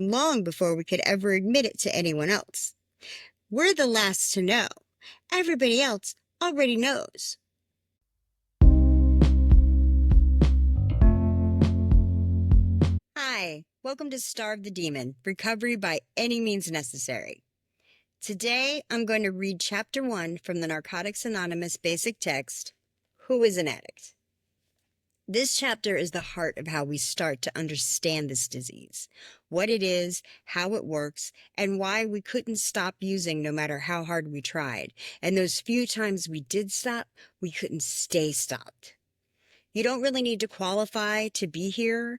long before we could ever admit it to anyone else. We're the last to know. Everybody else already knows. Hi, welcome to Starve the Demon, Recovery by Any Means Necessary. Today, I'm going to read Chapter 1 from the Narcotics Anonymous Basic Text, Who is an Addict? This chapter is the heart of how we start to understand this disease, what it is, how it works, and why we couldn't stop using no matter how hard we tried. And those few times we did stop, we couldn't stay stopped. You don't really need to qualify to be here.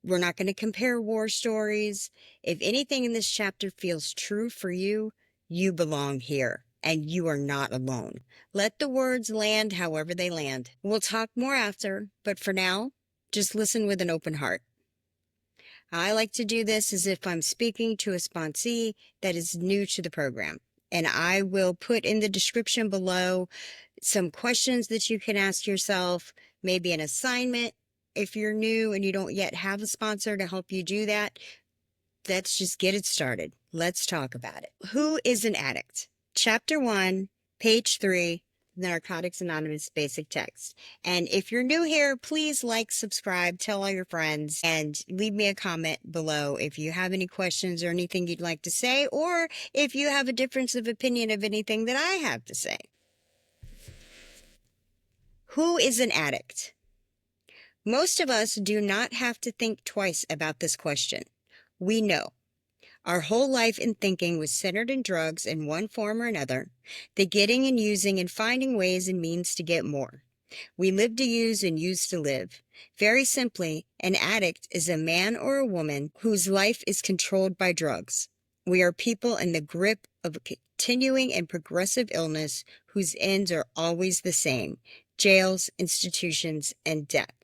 We're not going to compare war stories. If anything in this chapter feels true for you, you belong here. And you are not alone. Let the words land however they land. We'll talk more after, but for now, just listen with an open heart. I like to do this as if I'm speaking to a sponsee that is new to the program. And I will put in the description below some questions that you can ask yourself, maybe an assignment if you're new and you don't yet have a sponsor to help you do that. Let's just get it started. Let's talk about it. Who is an addict? Chapter 1, page 3, the Narcotics Anonymous Basic Text. And if you're new here, please like, subscribe, tell all your friends, and leave me a comment below if you have any questions or anything you'd like to say, or if you have a difference of opinion of anything that I have to say. Who is an addict? Most of us do not have to think twice about this question. We know. Our whole life and thinking was centered in drugs in one form or another, the getting and using and finding ways and means to get more. We live to use and use to live. Very simply, an addict is a man or a woman whose life is controlled by drugs. We are people in the grip of a continuing and progressive illness whose ends are always the same: jails, institutions, and death.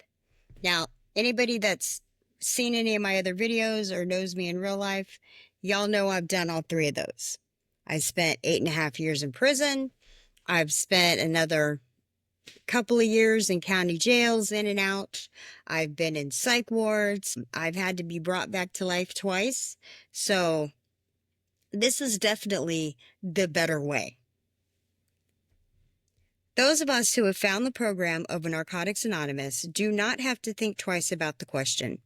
Now, anybody that's seen any of my other videos or knows me in real life, y'all know I've done all three of those. I spent 8.5 years in prison. I've spent another couple of years in county jails, in and out. I've been in psych wards. I've had to be brought back to life twice. So this is definitely the better way. Those of us who have found the program of Narcotics Anonymous do not have to think twice about the question,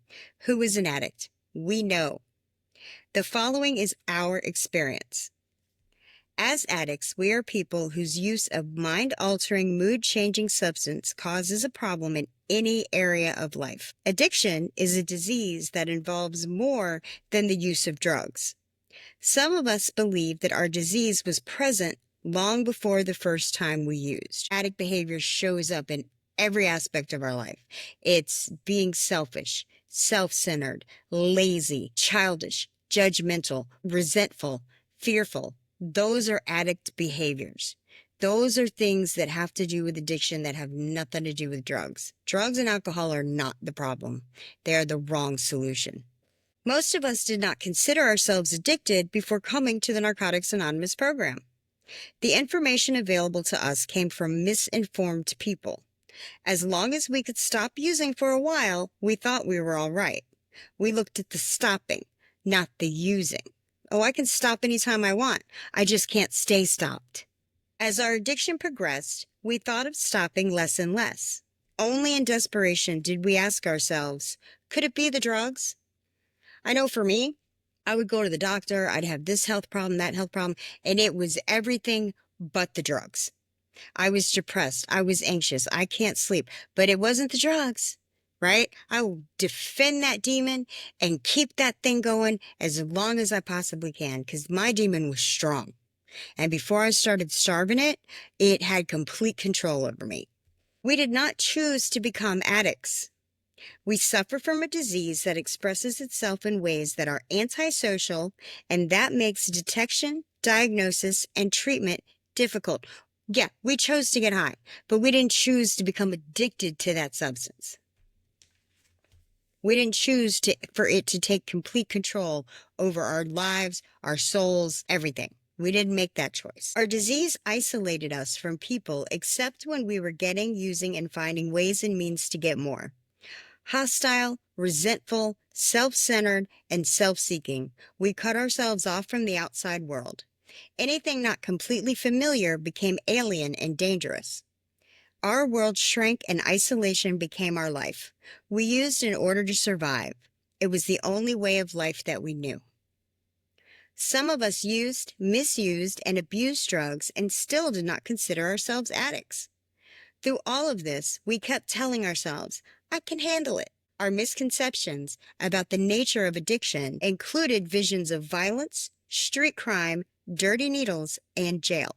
who is an addict? We know. The following is our experience. As addicts, we are people whose use of mind-altering, mood-changing substance causes a problem in any area of life. Addiction is a disease that involves more than the use of drugs. Some of us believe that our disease was present long before the first time we used. Addict behavior shows up in every aspect of our life. It's being selfish, self-centered, lazy, childish, judgmental, resentful, fearful. Those are addict behaviors. Those are things that have to do with addiction that have nothing to do with drugs. Drugs and alcohol are not the problem. They are the wrong solution. Most of us did not consider ourselves addicted before coming to the Narcotics Anonymous program. The information available to us came from misinformed people. As long as we could stop using for a while, we thought we were all right. We looked at the stopping, not the using. Oh, I can stop anytime I want. I just can't stay stopped. As our addiction progressed, we thought of stopping less and less. Only in desperation did we ask ourselves, could it be the drugs? I know for me, I would go to the doctor, I'd have this health problem, that health problem, and it was everything but the drugs. I was depressed, I was anxious, I can't sleep, but it wasn't the drugs, right? I will defend that demon and keep that thing going as long as I possibly can, because my demon was strong. And before I started starving it, it had complete control over me. We did not choose to become addicts. We suffer from a disease that expresses itself in ways that are antisocial, and that makes detection, diagnosis, and treatment difficult. Yeah, we chose to get high, but we didn't choose to become addicted to that substance. We didn't choose for it to take complete control over our lives, our souls, everything. We didn't make that choice. Our disease isolated us from people except when we were getting, using, and finding ways and means to get more. Hostile, resentful, self-centered, and self-seeking, we cut ourselves off from the outside world. Anything not completely familiar became alien and dangerous. Our world shrank and isolation became our life. We used in order to survive. It was the only way of life that we knew. Some of us used, misused, and abused drugs and still did not consider ourselves addicts. Through all of this, we kept telling ourselves, I can handle it. Our misconceptions about the nature of addiction included visions of violence, street crime, dirty needles, and jail.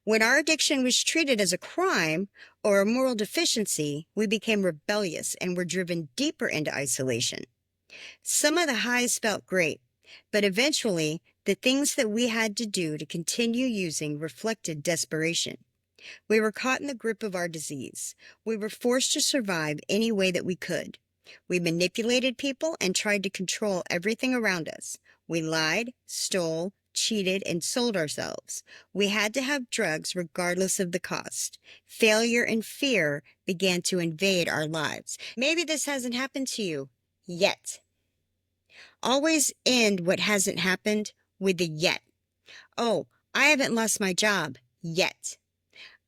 When our addiction was treated as a crime or a moral deficiency, we became rebellious and were driven deeper into isolation. Some of the highs felt great, but eventually, the things that we had to do to continue using reflected desperation. We were caught in the grip of our disease. We were forced to survive any way that we could. We manipulated people and tried to control everything around us. We lied, stole, cheated, and sold ourselves. We had to have drugs regardless of the cost. Failure and fear began to invade our lives. Maybe this hasn't happened to you yet. Always end what hasn't happened with a yet. Oh, I haven't lost my job yet.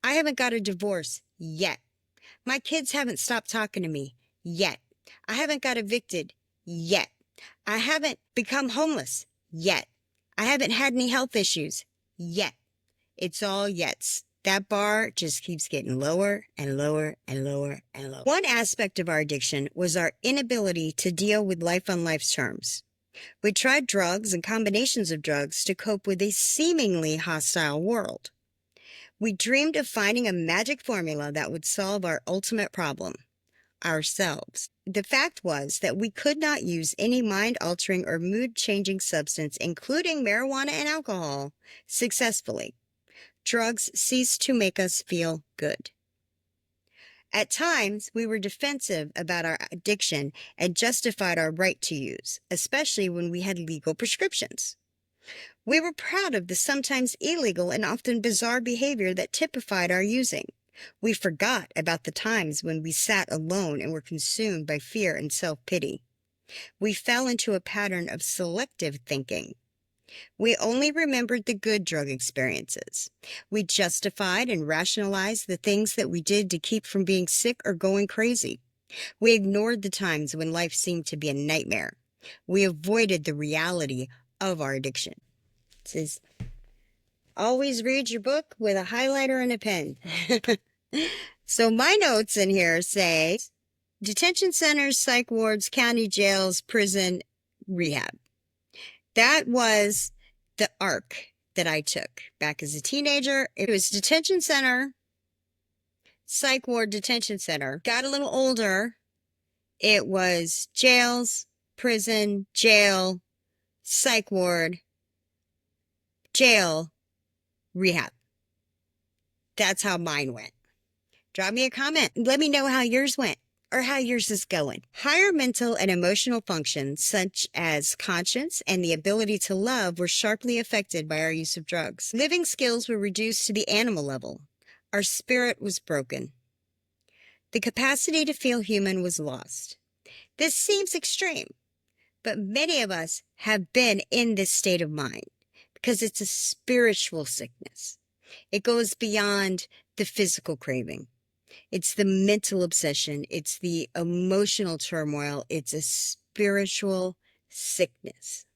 I haven't got a divorce yet. My kids haven't stopped talking to me yet. I haven't got evicted yet. I haven't become homeless yet. I haven't had any health issues yet. It's all yets. That bar just keeps getting lower and lower and lower and lower. One aspect of our addiction was our inability to deal with life on life's terms. We tried drugs and combinations of drugs to cope with a seemingly hostile world. We dreamed of finding a magic formula that would solve our ultimate problem, ourselves. The fact was that we could not use any mind-altering or mood-changing substance, including marijuana and alcohol, successfully. Drugs ceased to make us feel good. At times, we were defensive about our addiction and justified our right to use, especially when we had legal prescriptions. We were proud of the sometimes illegal and often bizarre behavior that typified our using. We forgot about the times when we sat alone and were consumed by fear and self-pity. We fell into a pattern of selective thinking. We only remembered the good drug experiences. We justified and rationalized the things that we did to keep from being sick or going crazy. We ignored the times when life seemed to be a nightmare. We avoided the reality of our addiction. It says, always read your book with a highlighter and a pen. So my notes in here say, detention centers, psych wards, county jails, prison, rehab. That was the arc that I took back as a teenager. It was detention center, psych ward, detention center. Got a little older. It was jails, prison, jail, psych ward, jail, rehab. That's how mine went. Drop me a comment. Let me know how yours went or how yours is going. Higher mental and emotional functions, such as conscience and the ability to love, were sharply affected by our use of drugs. Living skills were reduced to the animal level. Our spirit was broken. The capacity to feel human was lost. This seems extreme, but many of us have been in this state of mind because it's a spiritual sickness. It goes beyond the physical craving. It's the mental obsession. It's the emotional turmoil. It's a spiritual sickness.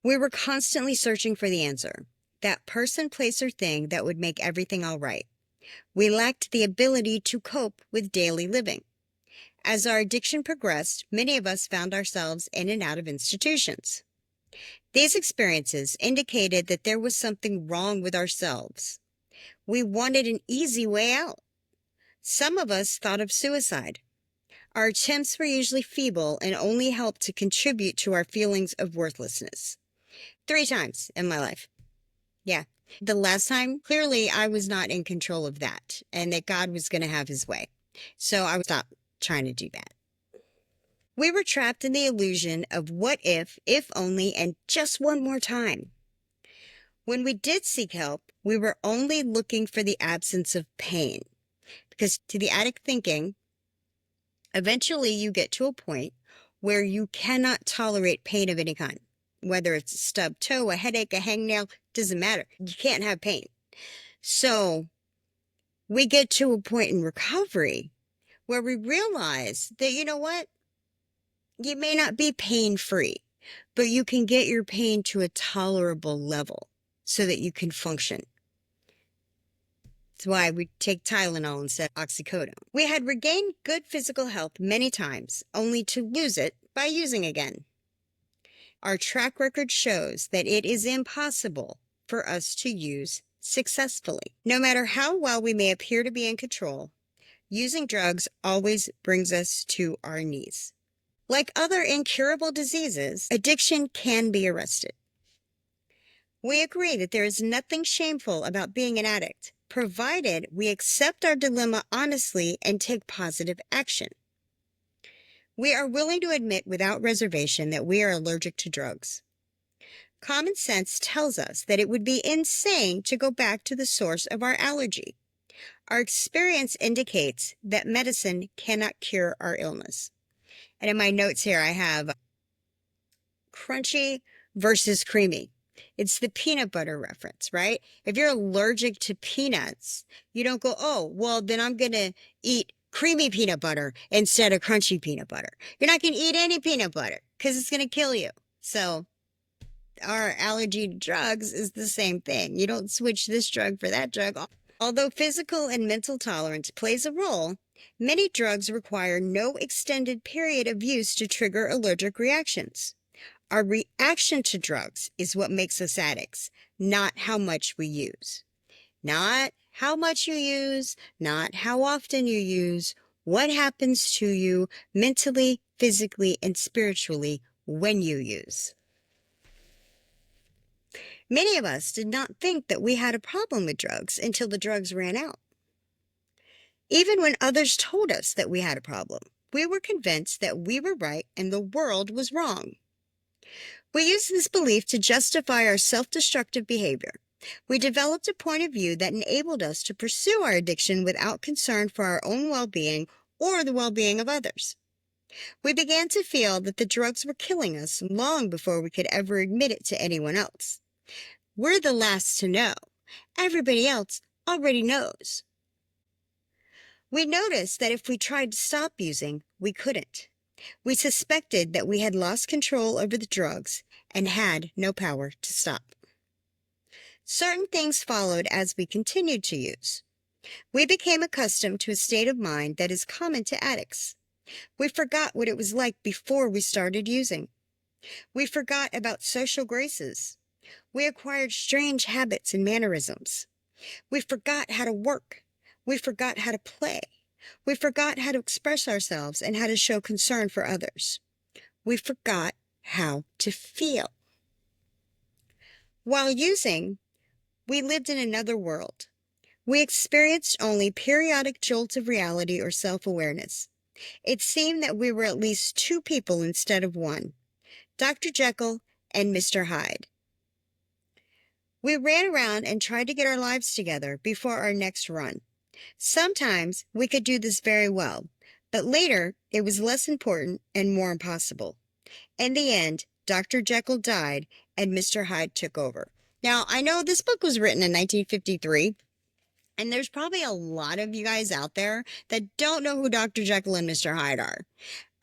We were constantly searching for the answer, that person, place, or thing that would make everything all right. We lacked the ability to cope with daily living. As our addiction progressed, many of us found ourselves in and out of institutions. These experiences indicated that there was something wrong with ourselves. We wanted an easy way out. Some of us thought of suicide. Our attempts were usually feeble and only helped to contribute to our feelings of worthlessness. 3 times in my life. Yeah. The last time, clearly I was not in control of that and that God was going to have his way. So I stopped trying to do that. We were trapped in the illusion of what if only, and just one more time. When we did seek help, we were only looking for the absence of pain. Because to the addict thinking, Eventually, you get to a point where you cannot tolerate pain of any kind, whether it's a stubbed toe, a headache, a hangnail, doesn't matter. You can't have pain. So we get to a point in recovery where we realize that, you know what? You may not be pain-free, but you can get your pain to a tolerable level so that you can function. That's why we take Tylenol instead of oxycodone. We had regained good physical health many times, only to lose it by using again. Our track record shows that it is impossible for us to use successfully. No matter how well we may appear to be in control, using drugs always brings us to our knees. Like other incurable diseases, addiction can be arrested. We agree that there is nothing shameful about being an addict, provided we accept our dilemma honestly and take positive action. We are willing to admit without reservation that we are allergic to drugs. Common sense tells us that it would be insane to go back to the source of our allergy. Our experience indicates that medicine cannot cure our illness. And in my notes here, I have crunchy versus creamy. It's the peanut butter reference, right? If you're allergic to peanuts, you don't go, oh, well, then I'm going to eat creamy peanut butter instead of crunchy peanut butter. You're not going to eat any peanut butter because it's going to kill you. So our allergy to drugs is the same thing. You don't switch this drug for that drug. Although physical and mental tolerance plays a role, many drugs require no extended period of use to trigger allergic reactions. Our reaction to drugs is what makes us addicts, not how much we use. Not how much you use, not how often you use, what happens to you mentally, physically, and spiritually when you use. Many of us did not think that we had a problem with drugs until the drugs ran out. Even when others told us that we had a problem, we were convinced that we were right and the world was wrong. We used this belief to justify our self-destructive behavior. We developed a point of view that enabled us to pursue our addiction without concern for our own well-being or the well-being of others. We began to feel that the drugs were killing us long before we could ever admit it to anyone else. We're the last to know. Everybody else already knows. We noticed that if we tried to stop using, we couldn't. We suspected that we had lost control over the drugs and had no power to stop. Certain things followed as we continued to use. We became accustomed to a state of mind that is common to addicts. We forgot what it was like before we started using. We forgot about social graces. We acquired strange habits and mannerisms. We forgot how to work. We forgot how to play. We forgot how to express ourselves and how to show concern for others. We forgot how to feel. While using, we lived in another world. We experienced only periodic jolts of reality or self-awareness. It seemed that we were at least two people instead of one, Dr. Jekyll and Mr. Hyde. We ran around and tried to get our lives together before our next run. Sometimes we could do this very well, but later it was less important and more impossible. In the end, Dr. Jekyll died and Mr. Hyde took over. Now, I know this book was written in 1953, and there's probably a lot of you guys out there that don't know who Dr. Jekyll and Mr. Hyde are.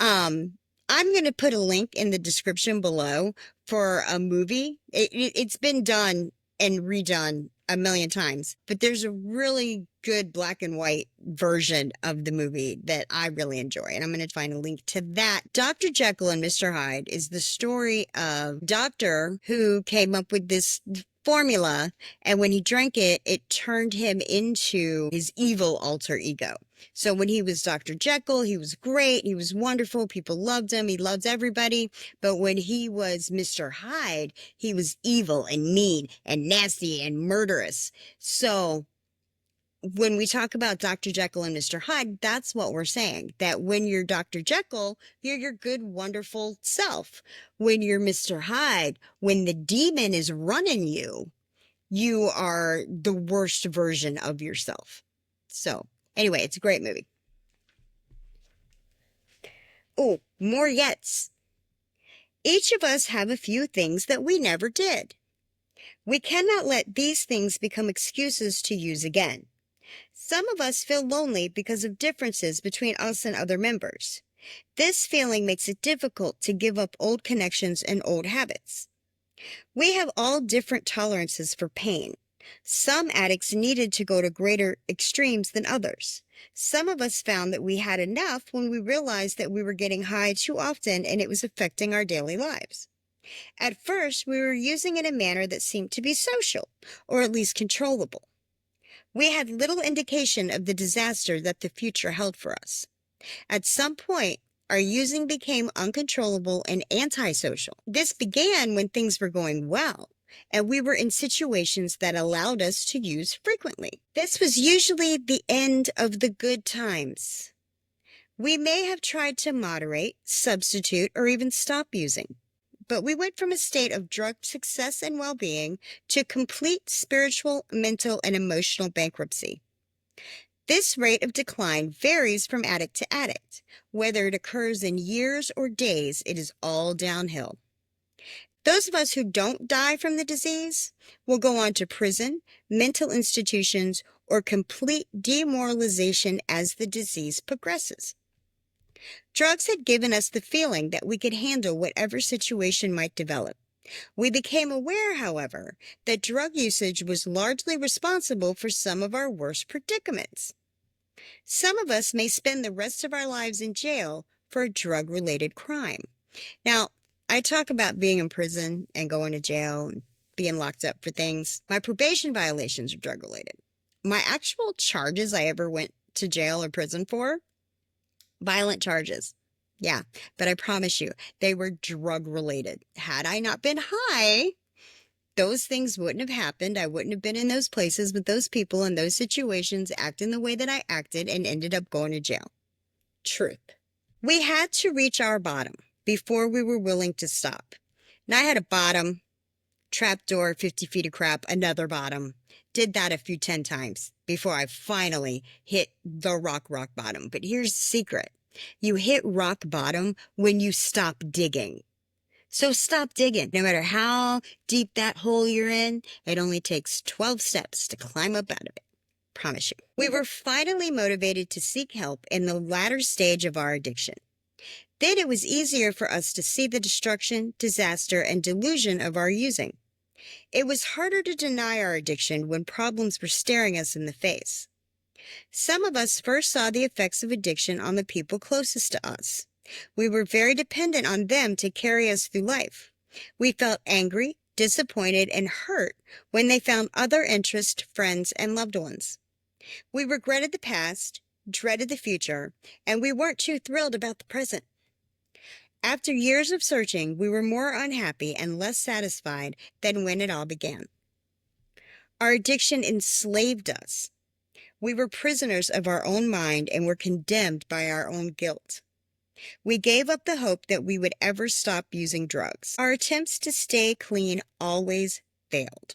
I'm going to put a link in the description below for a movie. It's been done and redone a million times, but there's a really good black and white version of the movie that I really enjoy, and I'm going to find a link to that. Dr. Jekyll and Mr. Hyde is the story of a doctor who came up with this formula, and when he drank it, it turned him into his evil alter ego. So when he was Dr. Jekyll, he was great, he was wonderful, people loved him, he loved everybody. But when he was Mr. Hyde, he was evil and mean and nasty and murderous. So when we talk about Dr. Jekyll and Mr. Hyde, that's what we're saying. That when you're Dr. Jekyll, you're your good, wonderful self. When you're Mr. Hyde, when the demon is running you, you are the worst version of yourself. So anyway, it's a great movie. Oh, more yets. Each of us have a few things that we never did. We cannot let these things become excuses to use again. Some of us feel lonely because of differences between us and other members. This feeling makes it difficult to give up old connections and old habits. We have all different tolerances for pain. Some addicts needed to go to greater extremes than others. Some of us found that we had enough when we realized that we were getting high too often and it was affecting our daily lives. At first, we were using in a manner that seemed to be social, or at least controllable. We had little indication of the disaster that the future held for us. At some point, our using became uncontrollable and antisocial. This began when things were going well, and we were in situations that allowed us to use frequently. This was usually the end of the good times. We may have tried to moderate, substitute, or even stop using. But we went from a state of drug success and well-being to complete spiritual, mental, and emotional bankruptcy. This rate of decline varies from addict to addict. Whether it occurs in years or days, it is all downhill. Those of us who don't die from the disease will go on to prison, mental institutions, or complete demoralization as the disease progresses. Drugs had given us the feeling that we could handle whatever situation might develop. We became aware, however, that drug usage was largely responsible for some of our worst predicaments. Some of us may spend the rest of our lives in jail for a drug-related crime. Now, I talk about being in prison and going to jail and being locked up for things. My probation violations are drug-related. My actual charges I ever went to jail or prison for, violent charges. Yeah, but I promise you, they were drug-related. Had I not been high, those things wouldn't have happened. I wouldn't have been in those places with those people in those situations, acting the way that I acted, and ended up going to jail. Truth. We had to reach our bottom before we were willing to stop. And I had a bottom, trapdoor, 50 feet of crap, another bottom. Did that a few 10 times before I finally hit the rock bottom. But here's the secret. You hit rock bottom when you stop digging. So stop digging. No matter how deep that hole you're in, it only takes 12 steps to climb up out of it. Promise you. We were finally motivated to seek help in the latter stage of our addiction. Then it was easier for us to see the destruction, disaster, and delusion of our using. It was harder to deny our addiction when problems were staring us in the face. Some of us first saw the effects of addiction on the people closest to us. We were very dependent on them to carry us through life. We felt angry, disappointed, and hurt when they found other interests, friends, and loved ones. We regretted the past, dreaded the future, and we weren't too thrilled about the present. After years of searching, we were more unhappy and less satisfied than when it all began. Our addiction enslaved us. We were prisoners of our own mind and were condemned by our own guilt. We gave up the hope that we would ever stop using drugs. Our attempts to stay clean always failed,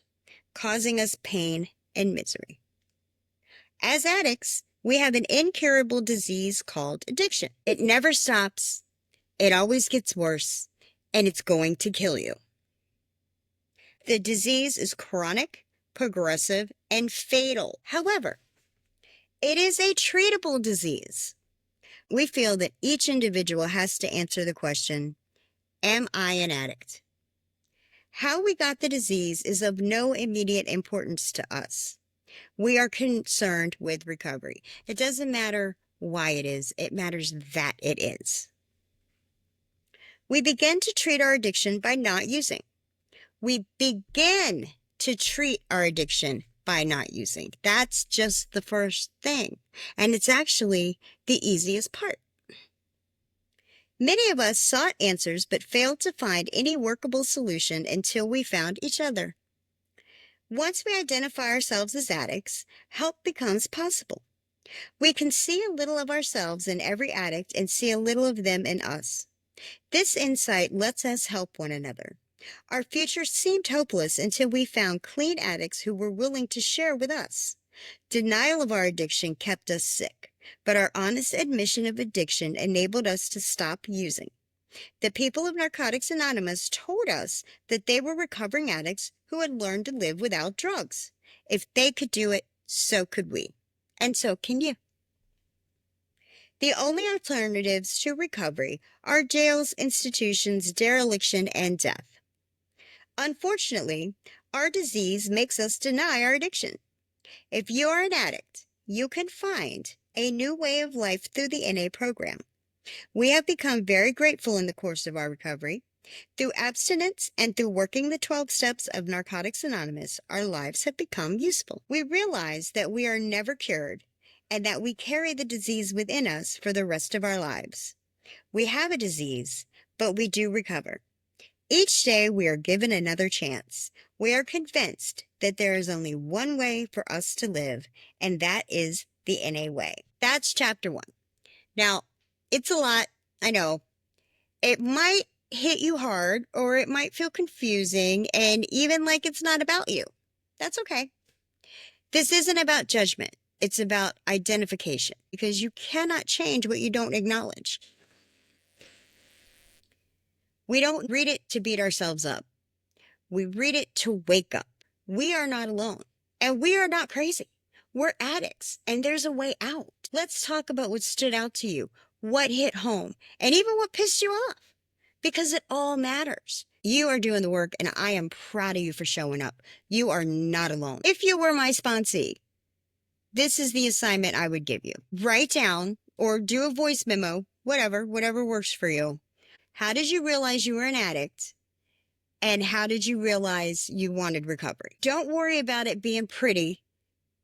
causing us pain and misery. As addicts, we have an incurable disease called addiction. It never stops. It always gets worse, and it's going to kill you. The disease is chronic, progressive, and fatal. However, it is a treatable disease. We feel that each individual has to answer the question, am I an addict? How we got the disease is of no immediate importance to us. We are concerned with recovery. It doesn't matter why it is, it matters that it is. We begin to treat our addiction by not using. We begin to treat our addiction by not using. That's just the first thing. And it's actually the easiest part. Many of us sought answers but failed to find any workable solution until we found each other. Once we identify ourselves as addicts, help becomes possible. We can see a little of ourselves in every addict and see a little of them in us. This insight lets us help one another. Our future seemed hopeless until we found clean addicts who were willing to share with us. Denial of our addiction kept us sick. but our honest admission of addiction enabled us to stop using. The people of Narcotics Anonymous told us that they were recovering addicts who had learned to live without drugs. If they could do it, so could we. And so can you. The only alternatives to recovery are jails, institutions, dereliction, and death. Unfortunately, our disease makes us deny our addiction. If you are an addict, you can find a new way of life through the NA program. We have become very grateful in the course of our recovery. Through abstinence and through working the 12 steps of Narcotics Anonymous, our lives have become useful. We realize that we are never cured and that we carry the disease within us for the rest of our lives. We have a disease, but we do recover. Each day we are given another chance. We are convinced that there is only one way for us to live, and that is the NA way. That's chapter 1. Now, it's a lot, I know. It might hit you hard, or it might feel confusing, and even like it's not about you. That's okay. This isn't about judgment. It's about identification, because you cannot change what you don't acknowledge. We don't read it to beat ourselves up. We read it to wake up. We are not alone, and we are not crazy. We're addicts, and there's a way out. Let's talk about what stood out to you, what hit home, and even what pissed you off, because it all matters. You are doing the work, and I am proud of you for showing up. You are not alone. If you were my sponsee, this is the assignment I would give you. Write down or do a voice memo, whatever works for you. How did you realize you were an addict? And how did you realize you wanted recovery? Don't worry about it being pretty.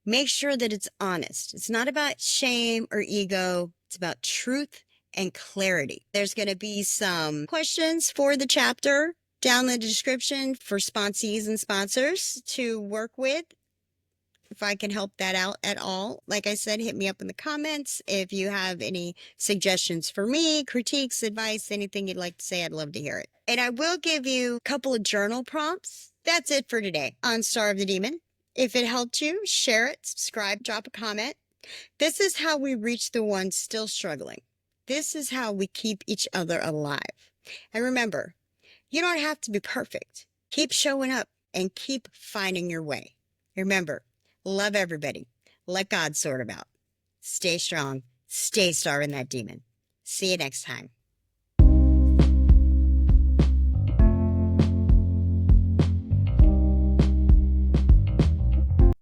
Make sure that it's honest. It's not about shame or ego. It's about truth and clarity. There's going to be some questions for the chapter down in the description for sponsees and sponsors to work with. If I can help that out at all, like I said, hit me up in the comments. If you have any suggestions for me, critiques, advice, anything you'd like to say, I'd love to hear it. And I will give you a couple of journal prompts. That's it for today on Starve the Demon. If it helped you, share it, subscribe, drop a comment. This is how we reach the ones still struggling. This is how we keep each other alive. And remember, you don't have to be perfect. Keep showing up and keep finding your way. Remember, love everybody. Let God sort them out. Stay strong. Stay starving that demon. See you next time.